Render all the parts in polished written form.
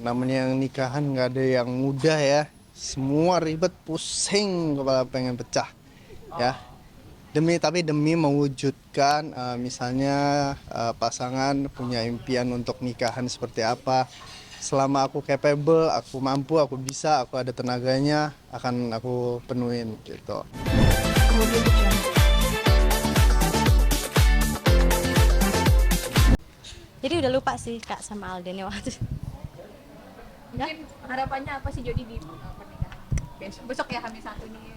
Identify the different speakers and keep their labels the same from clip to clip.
Speaker 1: namanya yang nikahan nggak ada yang mudah ya. Semua ribet, pusing, kepala pengen pecah ya. Demi mewujudkan misalnya pasangan punya impian untuk nikahan seperti apa. Selama aku capable, aku mampu, aku bisa, aku ada tenaganya, akan aku penuhin gitu.
Speaker 2: Jadi udah lupa sih Kak sama Alden ya waktu.
Speaker 3: Mungkin harapannya apa sih Jody di pernikahan besok ya H-1 nih,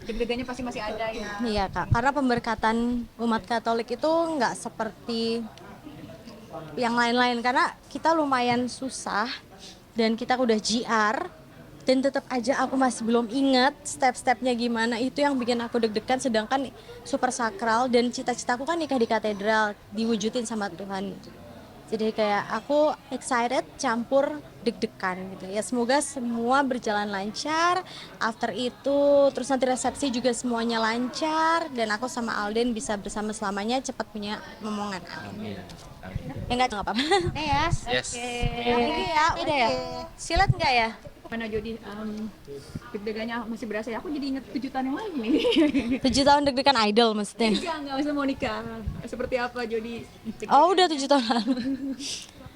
Speaker 3: deg-degannya pasti masih ada ya.
Speaker 2: Iya Kak, karena pemberkatan umat Katolik itu nggak seperti yang lain-lain, karena kita lumayan susah dan kita udah JR dan tetap aja aku masih belum ingat step-stepnya gimana. Itu yang bikin aku deg-degan, sedangkan super sakral dan cita-citaku kan nikah di katedral, diwujudin sama Tuhan. Jadi kayak aku excited campur deg-degan gitu ya. Semoga semua berjalan lancar. After itu terus nanti resepsi juga semuanya lancar dan aku sama Alden bisa bersama selamanya, cepat punya momongan. Amin. Ya enggak apa-apa. Ya.
Speaker 4: Yes.
Speaker 2: Thank you ya. Udah ya. Silat enggak ya?
Speaker 3: Mana Jody, deg-degannya masih berasa ya, aku jadi inget 7 tahun yang lalu nih.
Speaker 2: 7 tahun deg-degan idol maksudnya.
Speaker 3: Enggak usah mau nikah. Seperti apa Jody?
Speaker 2: Oh udah 7 tahun lalu.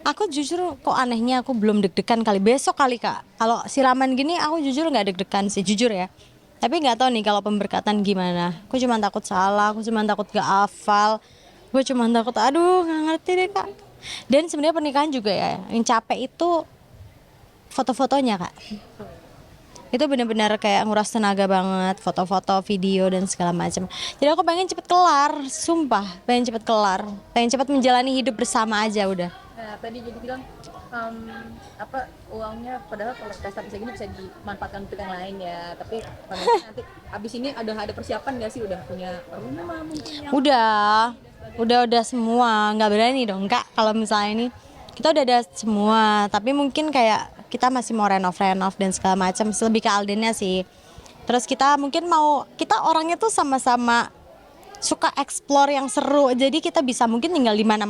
Speaker 2: Aku jujur kok anehnya aku belum deg-degan kali, besok kali Kak. Kalau siraman gini aku jujur nggak deg-degan sih, jujur ya. Tapi nggak tahu nih kalau pemberkatan gimana. Aku cuma takut salah, aku cuma takut gak hafal. Gue cuma takut, aduh nggak ngerti deh Kak. Dan sebenarnya pernikahan juga ya, yang capek itu foto-fotonya Kak. Itu benar-benar kayak nguras tenaga banget, foto-foto, video dan segala macam. Jadi aku pengen cepet kelar, sumpah, pengen cepet kelar, pengen cepet menjalani hidup bersama aja udah.
Speaker 3: Nah, tadi Jody bilang uangnya padahal kalau pesta bisa gini bisa dimanfaatkan untuk yang lain ya. Tapi kalau nanti abis ini ada persiapan nggak sih, udah punya rumah mungkin yang
Speaker 2: Udah semua, nggak berani dong Kak kalau misalnya ini. Kita udah ada semua, tapi mungkin kayak kita masih mau renov dan segala macam, lebih ke Aldennya sih. Terus kita orangnya tuh sama-sama suka explore yang seru, jadi kita bisa mungkin tinggal di mana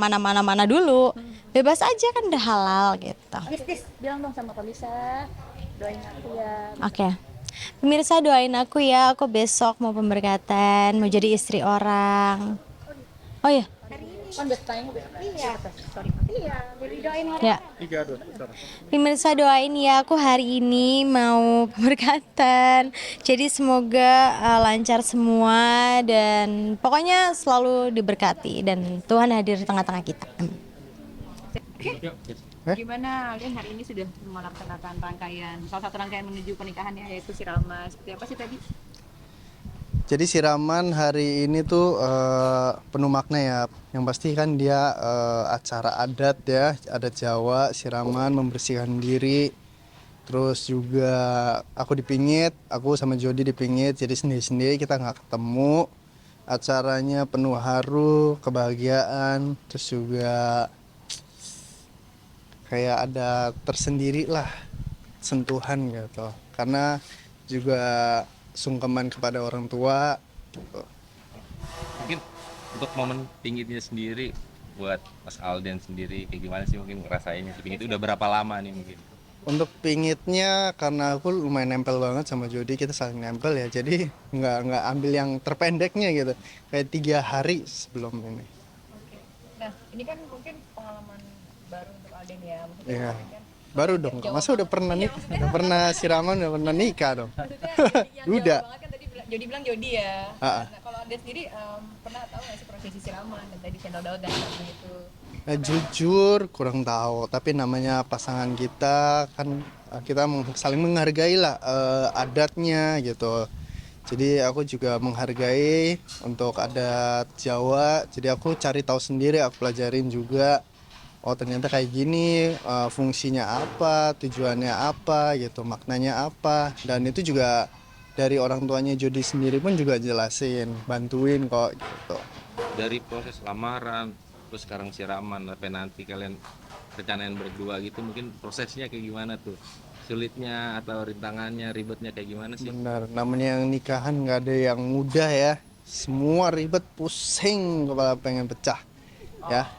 Speaker 2: dulu, bebas aja kan, udah halal gitu.
Speaker 3: Tis, bilang dong sama pemirsa, doain aku ya.
Speaker 2: Oke. Pemirsa doain aku ya, aku besok mau pemberkatan, mau jadi istri orang. Oh iya.
Speaker 3: Kan udah tayang besok. Iya. Sorry. Iya, jadi doain hari.
Speaker 2: Ya. Pemirsa doain ya, aku hari ini mau pemberkatan. Jadi semoga lancar semua dan pokoknya selalu diberkati dan Tuhan hadir di tengah-tengah kita.
Speaker 3: Gimana kalian hari ini sudah melaksanakan salah satu rangkaian menuju pernikahannya, yaitu siraman. Seperti apa sih tadi?
Speaker 1: Jadi siraman hari ini tuh penuh makna ya. Yang pasti kan dia acara adat ya, adat Jawa, siraman, membersihkan diri. Terus juga aku dipingit, aku sama Jody dipingit, jadi sendiri-sendiri kita nggak ketemu. Acaranya penuh haru, kebahagiaan, terus juga kayak ada tersendiri lah sentuhan gitu. Karena juga sungkeman kepada orang tua gitu.
Speaker 4: Mungkin untuk momen pingitnya sendiri buat Mas Alden sendiri kayak gimana sih mungkin ngerasainnya pingit itu udah berapa lama nih mungkin?
Speaker 1: Untuk pingitnya karena aku lumayan nempel banget sama Jody, kita saling nempel ya, jadi nggak ambil yang terpendeknya gitu, kayak 3 hari sebelum ini.
Speaker 3: Oke. Nah, ini kan mungkin pengalaman baru untuk Alden ya. Maksudnya
Speaker 1: Iya.
Speaker 3: kemarin kan
Speaker 1: Baru dong, masa udah pernah nih, udah pernah siraman, udah pernah nikah dong.
Speaker 3: maksudnya yang
Speaker 1: Udah.
Speaker 3: jauh banget kan tadi Jody bilang Jody ya.
Speaker 1: Ah.
Speaker 3: Nah, kalau Alden sendiri pernah tahu nggak sih prosesi siraman dan tadi channel Daud dan lain itu?
Speaker 1: Nah, jujur kurang tahu, tapi namanya pasangan kita kan kita saling menghargai lah adatnya gitu. Jadi aku juga menghargai untuk adat Jawa. Jadi aku cari tahu sendiri, aku pelajarin juga. Oh ternyata kayak gini, fungsinya apa, tujuannya apa gitu, maknanya apa. Dan itu juga dari orang tuanya Jody sendiri pun juga jelasin, bantuin kok gitu.
Speaker 4: Dari proses lamaran terus sekarang siraman sampai nanti kalian rencanain berdua gitu, mungkin prosesnya kayak gimana tuh, sulitnya atau rintangannya, ribetnya kayak gimana sih?
Speaker 1: Benar, namanya yang nikahan nggak ada yang mudah ya. Semua ribet, pusing, kepala pengen pecah ya.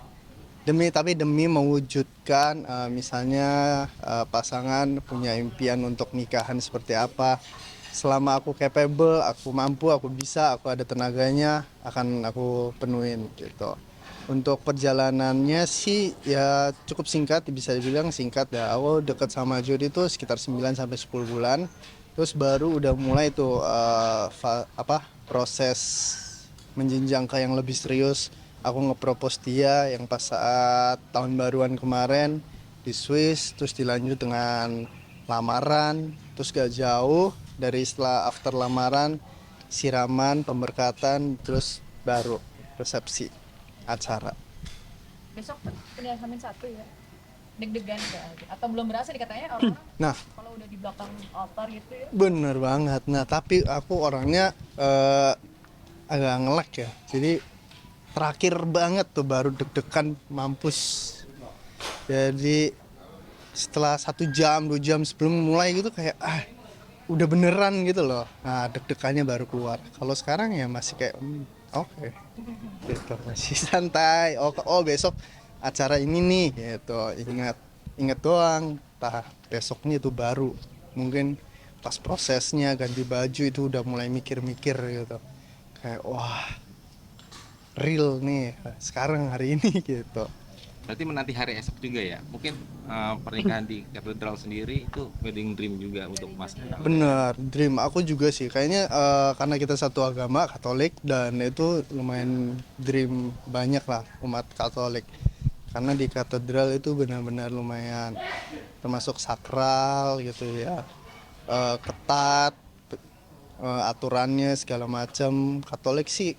Speaker 1: demi mewujudkan misalnya pasangan punya impian untuk nikahan seperti apa. Selama aku capable, aku mampu, aku bisa, aku ada tenaganya, akan aku penuhin gitu. Untuk perjalanannya sih ya cukup singkat, bisa dibilang singkat ya. Aku dekat sama Jody itu sekitar 9 sampai 10 bulan. Terus baru udah mulai tuh proses menjenjang ke yang lebih serius. Aku nge-propose dia yang pas saat tahun baruan kemarin di Swiss, terus dilanjut dengan lamaran, terus gak jauh dari setelah after lamaran, siraman, pemberkatan, terus baru resepsi acara.
Speaker 3: Besok punya Hamin 1 ya. Deg-degan gak? Atau belum berasa dikatanya orang
Speaker 1: Nah,
Speaker 3: kalau udah di belakang altar gitu ya?
Speaker 1: bener banget. Nah, tapi aku orangnya agak ngelek ya. Jadi terakhir banget tuh baru deg-degan mampus. Jadi setelah 1 jam 2 jam sebelum mulai gitu kayak udah beneran gitu loh. Nah deg-degannya baru keluar. Kalau sekarang ya masih kayak oke. Gitu masih santai. Oh besok acara ini nih gitu. Ingat doang. Tah besoknya itu baru mungkin pas prosesnya ganti baju itu udah mulai mikir-mikir gitu. Kayak wah real nih sekarang hari ini gitu.
Speaker 4: Berarti menanti hari esok juga ya. Mungkin pernikahan di katedral sendiri itu wedding dream juga untuk Mas.
Speaker 1: Bener, dream aku juga sih. Kayaknya karena kita satu agama Katolik dan itu lumayan dream banyak lah umat Katolik. Karena di katedral itu benar-benar lumayan termasuk sakral gitu ya, ketat aturannya segala macam. Katolik sih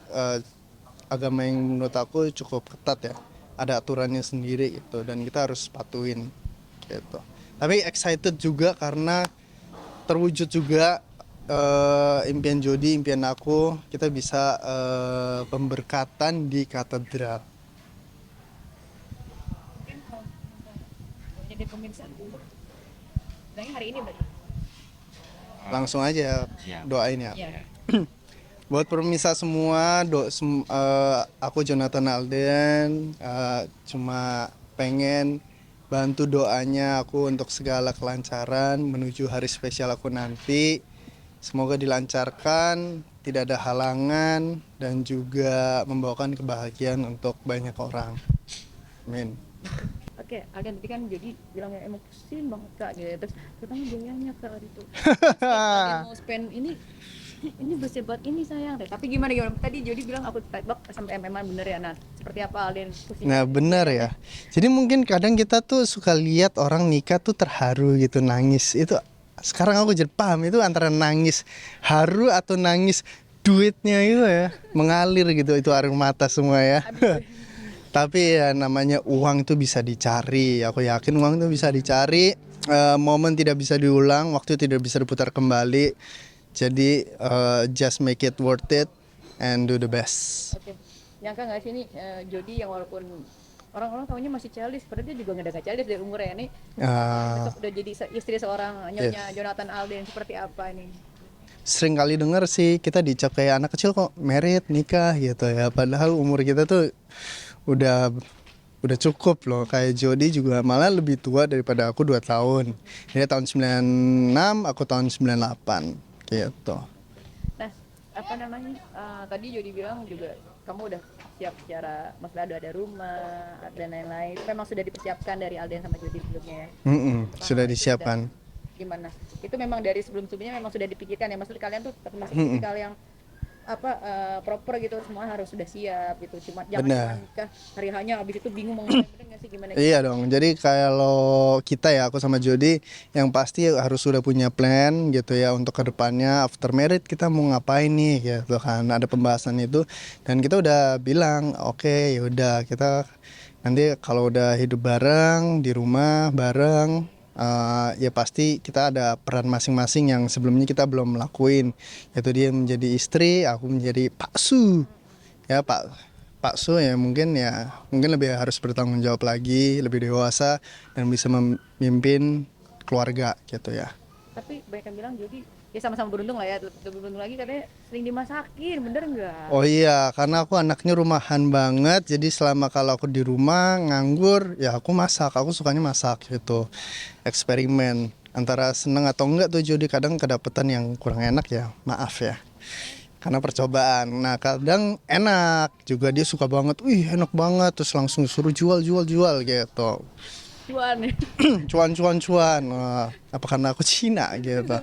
Speaker 1: agama yang menurut aku cukup ketat ya. Ada aturannya sendiri gitu dan kita harus patuhin gitu. Tapi excited juga karena terwujud juga impian Jody, impian aku, kita bisa pemberkatan di katedral.
Speaker 3: Jadi pemirsa. Dan hari ini berarti.
Speaker 1: Langsung aja
Speaker 4: Siap.
Speaker 1: doain ya.
Speaker 3: Iya.
Speaker 1: Buat pemirsa semua, aku Jonathan Alden cuma pengen bantu doanya aku untuk segala kelancaran menuju hari spesial aku nanti. Semoga dilancarkan, tidak ada halangan dan juga membawakan kebahagiaan untuk banyak orang. Amin.
Speaker 3: Oke, Alden tadi kan jadi bilangnya emosi banget Kak gitu. Terus terutama biayanya Kak itu. Alden mau spend ini bersebat ini sayang deh. Tapi gimana tadi Jody bilang aku tebak sampai MM bener ya. Nah, seperti apa Alden pusing?
Speaker 1: Nah benar ya. Jadi mungkin kadang kita tuh suka lihat orang nikah tuh terharu gitu, nangis. Itu sekarang aku jadi paham itu antara nangis haru atau nangis duitnya itu ya mengalir gitu, itu air mata semua ya. Tapi ya namanya uang itu bisa dicari. Aku yakin uang itu bisa dicari. Momen tidak bisa diulang, waktu tidak bisa diputar kembali. Jadi just make it worth it and do the best.
Speaker 3: Oke. Nyangka nggak sih nih Jody yang walaupun orang-orang tahunya masih childish, padahal dia juga nggak childish dari umurnya nih. Besok udah jadi istri seorang nyonya Jonathan Alden, seperti apa ini?
Speaker 1: Sering kali denger sih kita dicap kayak anak kecil kok married nikah gitu ya. Padahal umur kita tuh udah cukup loh. Kayak Jody juga malah lebih tua daripada aku 2 tahun. Dia tahun 96, aku tahun 98 gitu.
Speaker 3: Nah, apa namanya? Tadi Jody bilang juga kamu udah siap secara maksudnya ada rumah dan lain-lain. Itu memang sudah dipersiapkan dari Alden sama Jody sebelumnya ya.
Speaker 1: Sudah disiapkan.
Speaker 3: Gimana? Itu memang dari sebelum-sebelumnya memang sudah dipikirkan ya. Maksud kalian tuh termasuk tipikal yang proper gitu, semua harus sudah siap gitu. Cuma jangan nikah hari hanya habis itu bingung mau ngapain, bener nggak sih gimana?
Speaker 1: Iya dong. Jadi kalau kita ya, aku sama Jody, yang pasti harus sudah punya plan gitu ya untuk kedepannya after married kita mau ngapain nih gitu kan. Ada pembahasan itu dan kita udah bilang oke, yaudah kita nanti kalau udah hidup bareng di rumah bareng. Ya pasti kita ada peran masing-masing yang sebelumnya kita belum lakuin, yaitu dia menjadi istri, aku menjadi Pak Su ya, Pak Su ya mungkin lebih harus bertanggung jawab lagi, lebih dewasa dan bisa memimpin keluarga gitu ya.
Speaker 3: Tapi banyak yang bilang Jody ya sama-sama beruntung lah ya, lebih beruntung lagi katanya sering dimasakin, bener nggak?
Speaker 1: Oh iya, karena aku anaknya rumahan banget, jadi selama kalau aku di rumah nganggur, ya aku masak, aku sukanya masak gitu. Eksperimen, antara seneng atau enggak tuh Jody, kadang kedapetan yang kurang enak ya, maaf ya. Karena percobaan, nah kadang enak, juga dia suka banget, wih enak banget, terus langsung suruh jual gitu.
Speaker 3: Cuan ya.
Speaker 1: Cuan. Wah, apa karena aku Cina gitu.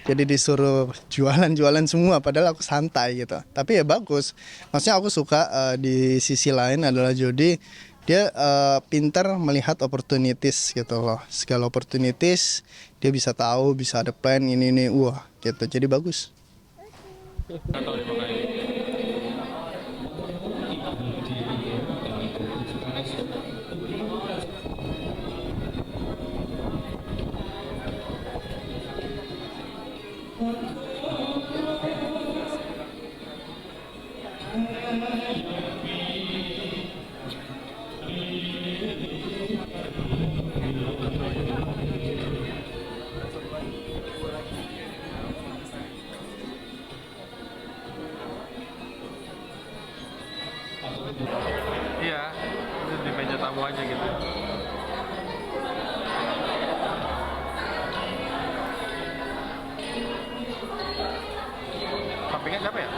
Speaker 1: Jadi disuruh jualan semua padahal aku santai gitu. Tapi ya bagus. Maksudnya aku suka di sisi lain adalah Jody dia pintar melihat opportunities gitu loh. Segala opportunities dia bisa tahu, bisa ada plan ini wah gitu. Jadi bagus.
Speaker 4: Iya, itu di meja tamu aja gitu. Sampingnya siapa ya?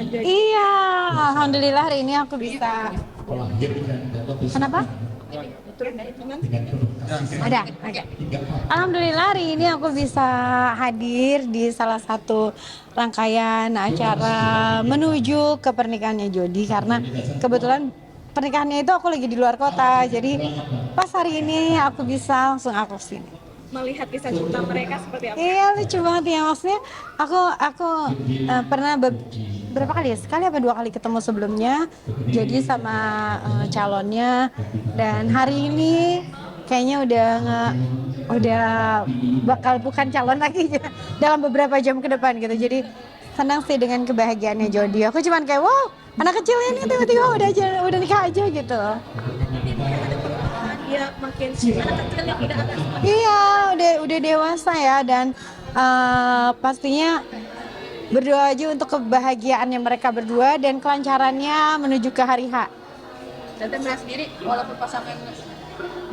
Speaker 5: Iya, alhamdulillah hari ini aku bisa. Kenapa? Ada. Oke. Alhamdulillah hari ini aku bisa hadir di salah satu rangkaian acara menuju ke pernikahannya Jody karena kebetulan pernikahannya itu aku lagi di luar kota. Jadi pas hari ini aku bisa langsung aku sini.
Speaker 2: Melihat kisah cinta mereka seperti apa?
Speaker 5: Iya lucu banget ya, maksudnya aku pernah berapa kali ya, sekali apa 2 kali ketemu sebelumnya jadi sama calonnya, dan hari ini kayaknya udah bakal bukan calon lagi dalam beberapa jam ke depan gitu. Jadi senang sih dengan kebahagiaannya Jody. Aku cuman kayak wow, anak kecil ini tiba-tiba udah nikah aja gitu.
Speaker 2: Dia makin anak kecil yang tidak ada.
Speaker 5: Iya, udah dewasa ya, dan pastinya berdoa aja untuk kebahagiaannya mereka berdua dan kelancarannya menuju ke hari H.
Speaker 3: Dan Teh sendiri walaupun pasangan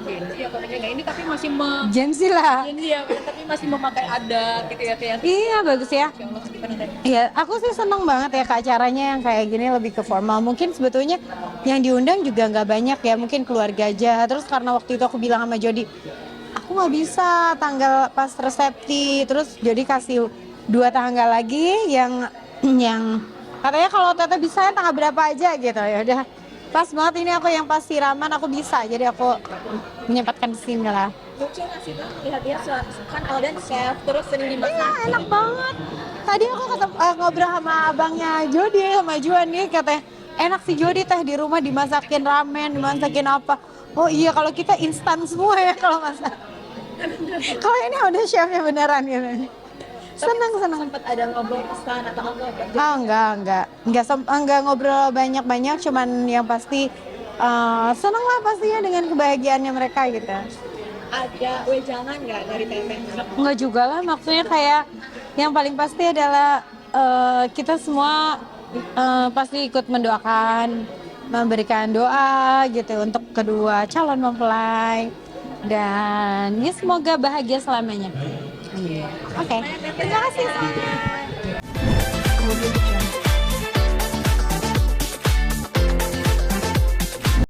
Speaker 3: Gen Z atau milenial ini tapi masih
Speaker 5: Gen Z lah.
Speaker 3: tapi masih memakai adat gitu ya kayak.
Speaker 5: Iya, bagus ya. Iya, aku sih seneng banget ya ke acaranya yang kayak gini, lebih ke formal. Mungkin sebetulnya yang diundang juga nggak banyak ya, mungkin keluarga aja. Terus karena waktu itu aku bilang sama Jody, aku nggak bisa tanggal pas resepsi. Terus Jody kasih 2 tanggal lagi yang katanya kalau Tete bisa tanggal berapa aja gitu. Ya udah, pas banget ini aku yang pas siraman aku bisa. Jadi aku menyempatkan di sini lah.
Speaker 2: Lucu nggak sih tuh lihat dia kan Alden chef terus sering dimasak.
Speaker 5: Iya, enak banget. Tadi aku ngobrol sama abangnya Jody, sama Juan nih, katanya enak sih Jody teh di rumah dimasakin ramen, dimasakin apa. Oh iya, kalau kita instan semua ya kalau masak. Kalau ini udah chefnya beneran gitu. Senang.
Speaker 2: Sempat ada ngobrol pesan atau apa?
Speaker 5: Enggak ngobrol banyak-banyak, cuman yang pasti senang lah pastinya dengan kebahagiaannya mereka gitu.
Speaker 2: Ada wejangan nggak dari Teteh?
Speaker 5: Enggak juga lah, maksudnya kayak yang paling pasti adalah kita semua pasti ikut mendoakan, memberikan doa gitu untuk kedua calon mempelai, dan ya semoga bahagia selamanya. Oke. Terima kasih.